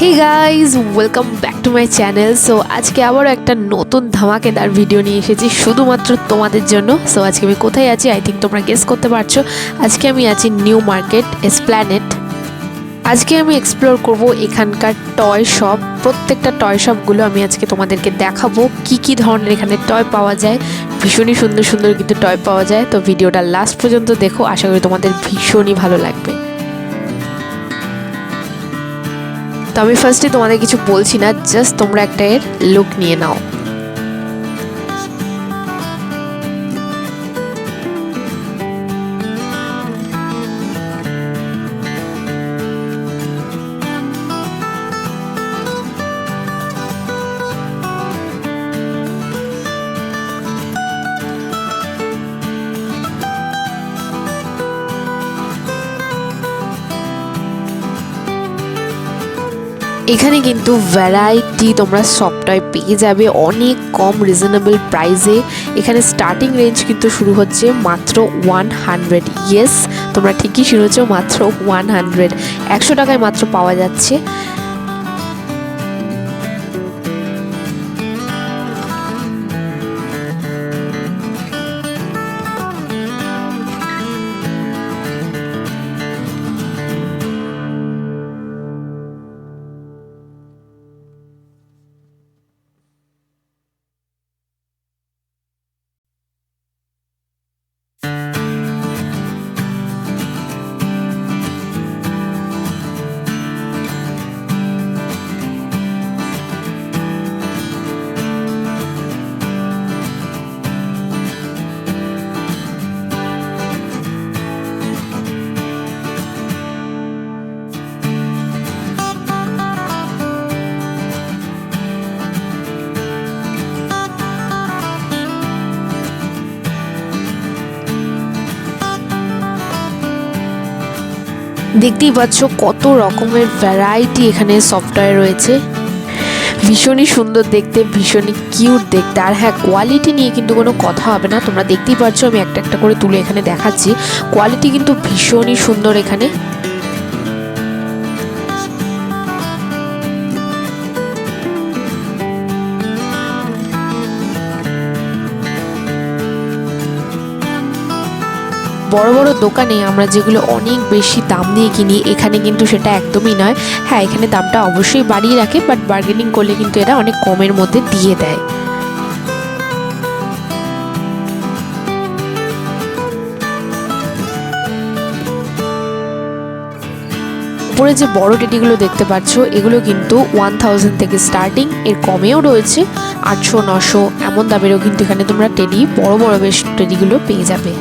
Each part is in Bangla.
Hey guys, welcome back to my channel. So আজকে আবারও একটা নতুন ধামাকেদার ভিডিও নিয়ে এসেছি শুধুমাত্র তোমাদের জন্য। সো আজকে আমি কোথায় আছি আই থিঙ্ক তোমরা গেস করতে পারছো। আজকে আমি আছি নিউ মার্কেট এসপ্ল্যানেড। আজকে আমি এক্সপ্লোর করব এখানকার টয় শপ। প্রত্যেকটা টয় শপগুলো আমি আজকে তোমাদেরকে দেখাবো কি কি ধরনের এখানে টয় পাওয়া যায়। ভীষণই সুন্দর সুন্দর কিন্তু টয় পাওয়া যায়। তো ভিডিওটা লাস্ট পর্যন্ত দেখো, আশা করি তোমাদের ভীষণই ভালো লাগবে। তো আমি ফার্স্টে তোমাদের কিছু বলছি না, জাস্ট তোমরা একটা এর লুক নিয়ে নাও। এখানে কিন্তু ভ্যারাইটি তোমরা সব টয় পেয়ে যাবে অনেক কম রিজনেবল প্রাইসে। এখানে স্টার্টিং রেঞ্জ কিন্তু শুরু হচ্ছে মাত্র 100। ইয়েস, তোমরা ঠিকই শুনেছ, মাত্র 100, 100 টাকায় মাত্র পাওয়া যাচ্ছে। দেখতেই পাচ্ছ কত রকমের ভ্যারাইটি এখানে সফটওয়্যার রয়েছে। ভীষণই সুন্দর দেখতে, ভীষণই কিউট দেখতে। আর হ্যাঁ, কোয়ালিটি নিয়ে কিন্তু কোনো কথা হবে না। তোমরা দেখতেই পাচ্ছ আমি একটা একটা করে তুলে এখানে দেখাচ্ছি। কোয়ালিটি কিন্তু ভীষণই সুন্দর এখানে। বড় বড় দোকানে আমরা যেগুলো অনেক বেশি দাম দিয়ে কিনি, এখানে কিন্তু সেটা একদমই নয়। হ্যাঁ, এখানে দামটা অবশ্যই বাড়িয়ে রাখে, বাট বার্গেনিং করলে কিন্তু এরা অনেক কমের মধ্যে দিয়ে দেয়। উপরে যে বড় টেডিগুলো দেখতে পাচ্ছ, এগুলো কিন্তু 1000 থেকে স্টার্টিং, এর কমেও রয়েছে 800, 900 এমন দামেরও কিন্তু এখানে তোমরা টেডি, বড় বড় বেশ টেডিগুলো পেয়ে যাবে।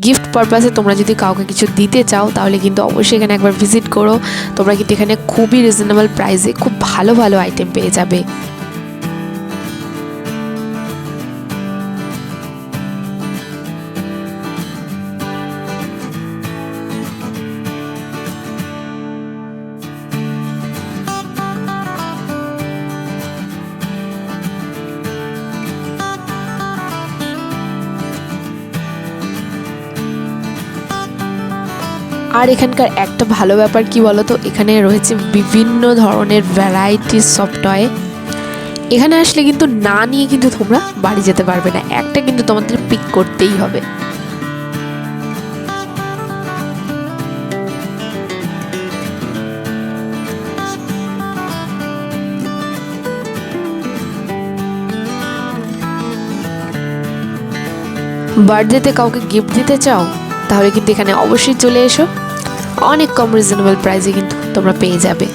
গিফট পারপাসে তোমরা যদি কাউকে কিছু দিতে চাও তাহলে কিন্তু অবশ্যই এখানে একবার ভিজিট করো। তোমরা কিন্তু এখানে খুবই রিজনেবল প্রাইসে খুব ভালো ভালো আইটেম পেয়ে যাবে। আর এখানকার একটা ভালো ব্যাপার কি বলতো, এখানে রয়েছে বিভিন্ন ধরনের ভ্যারাইটিস অফ টয়। এখানে আসলে কিন্তু না নিয়ে কিন্তু তোমরা বাড়ি যেতে পারবে না, একটা কিন্তু তোমাদের পিক করতেই হবে। বার্থডেতে কাউকে গিফট দিতে চাও তাহলে কিন্তু এখানে অবশ্যই চলে এসো, অনেক কম রিজনেবল প্রাইসে কিন্তু তোমরা পেয়ে যাবে।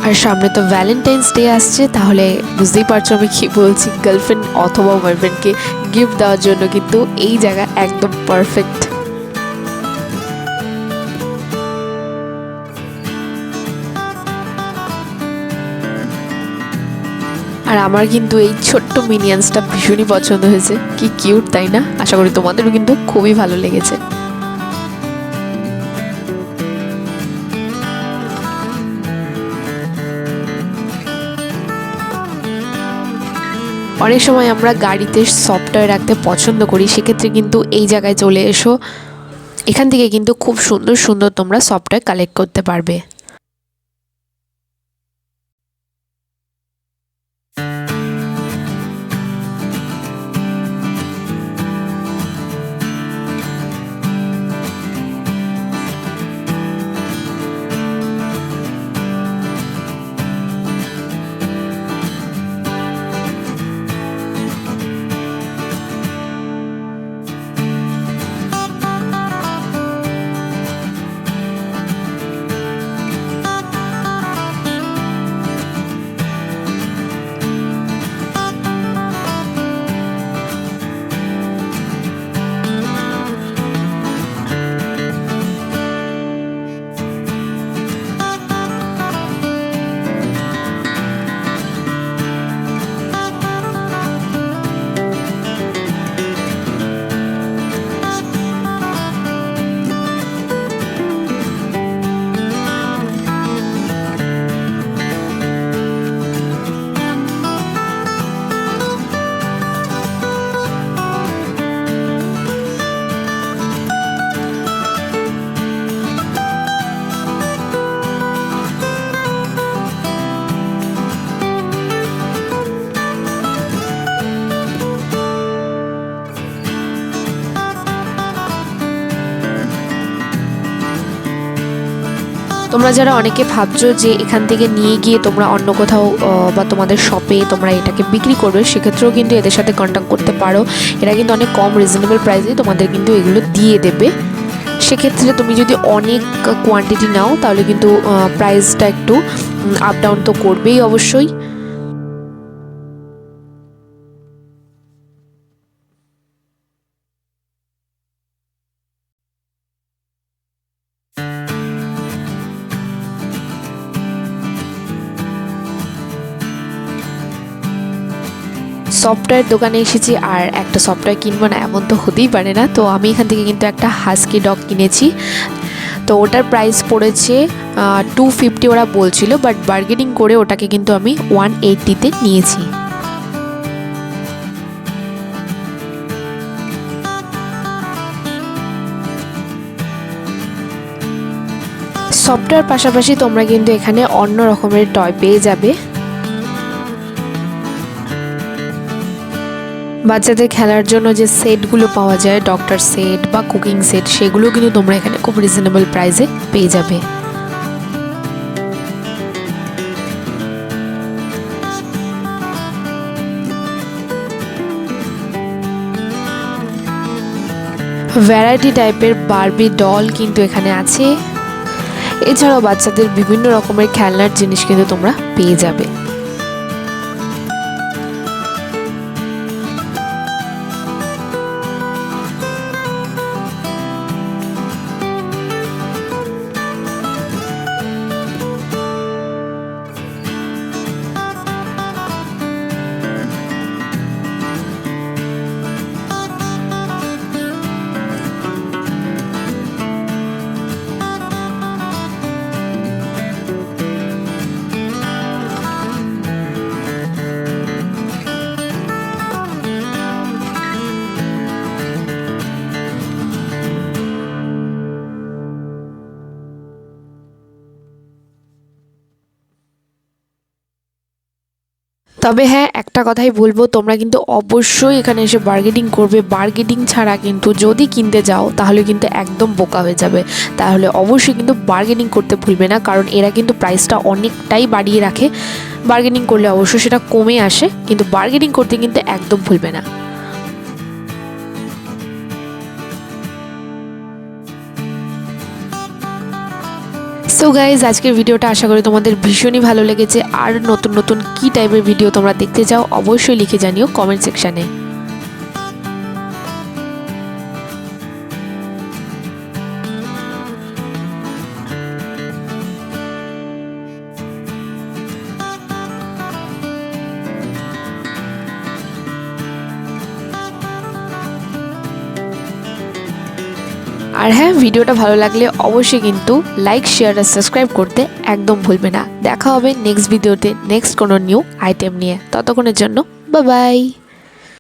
আর সামনে তো ভ্যালেন্টাইন্স ডে আসছে, তাহলে বুঝতেই পারছো আমি কি বলছি। গার্লফ্রেন্ড অথবা বয়ফ্রেন্ডকে গিফট দেওয়ার জন্য কিন্তু এই জায়গা একদম পারফেক্ট। আর আর আমার কিন্তু এই ছোট্ট মিনিয়ান্সটা ভীষণই পছন্দ হয়েছে, কি কিউট তাই না? আশা করি তোমাদেরও কিন্তু খুবই ভালো লেগেছে। অনেক সময় আমরা গাড়িতে সফটওয়্যার রাখতে পছন্দ করি, সেক্ষেত্রে কিন্তু এই জায়গায় চলে এসো। এখান থেকে কিন্তু খুব সুন্দর সুন্দর তোমরা সফটওয়্যার কালেক্ট করতে পারবে। তোমরা যারা অনেকে ভাবছো যে এখান থেকে নিয়ে গিয়ে তোমরা অন্য কোথাও বা তোমাদের শপে তোমরা এটাকে বিক্রি করবে, সেক্ষেত্রেও কিন্তু এদের সাথে কন্ট্যাক্ট করতে পারো। এরা কিন্তু অনেক কম রিজনেবল প্রাইসে তোমাদের কিন্তু এগুলো দিয়ে দেবে। সেক্ষেত্রে তুমি যদি অনেক কোয়ান্টিটি নাও তাহলে কিন্তু প্রাইসটা একটু আপ ডাউন তো করবেই অবশ্যই। সফটওয়্যার দোকানে এসেছি আর একটা সফটওয়্যার কিনবো না এমন তো হতেই পারে না। তো আমি এখান থেকে কিন্তু একটা হাস্কি ডগ কিনেছি। তো ওটার প্রাইস পড়েছে 250 ওরা বলছিল, বাট বার্গেনিং করে ওটাকে কিন্তু আমি 180-তে নিয়েছি। সফটওয়্যার পাশাপাশি তোমরা কিন্তু এখানে অন্য রকমের টয় পেয়ে যাবে। বাচ্চাদের খেলার জন্য যে সেটগুলো পাওয়া যায়, ডক্টর সেট বা কুকিং সেট, সেগুলো কিন্তু তোমরা এখানে খুব রিজনেবল প্রাইসে পেয়ে যাবে। ভ্যারাইটি টাইপের বারবি ডল কিন্তু এখানে আছে। এছাড়াও বাচ্চাদের বিভিন্ন রকমের খেলনার জিনিস কিন্তু তোমরা পেয়ে যাবে। তবে হ্যাঁ, একটা কথাই বলবো, তোমরা কিন্তু অবশ্যই এখানে এসে বার্গেনিং করবে। বার্গেনিং ছাড়া কিন্তু যদি কিনতে যাও তাহলে কিন্তু একদম বোকা হয়ে যাবে। তাহলে অবশ্যই কিন্তু বার্গেনিং করতে ভুলবে না, কারণ এরা কিন্তু প্রাইসটা অনেকটাই বাড়িয়ে রাখে। বার্গেনিং করলে অবশ্যই সেটা কমে আসে, কিন্তু বার্গেনিং করতে কিন্তু একদম ভুলবে না। সো গাইজ, আজকের ভিডিওটা আশা করি তোমাদের ভীষণই ভালো লেগেছে। আর নতুন নতুন কী টাইপের ভিডিও তোমরা দেখতে চাও অবশ্যই লিখে জানিও কমেন্ট সেকশানে। আর হ্যাঁ, ভিডিওটা ভালো লাগলে অবশ্যই কিন্তু লাইক, শেয়ার আর সাবস্ক্রাইব করতে একদম ভুলবে না। দেখা হবে নেক্সট ভিডিওতে নেক্সট কোনো নিউ আইটেম নিয়ে। ততক্ষণের জন্য বাই বাই।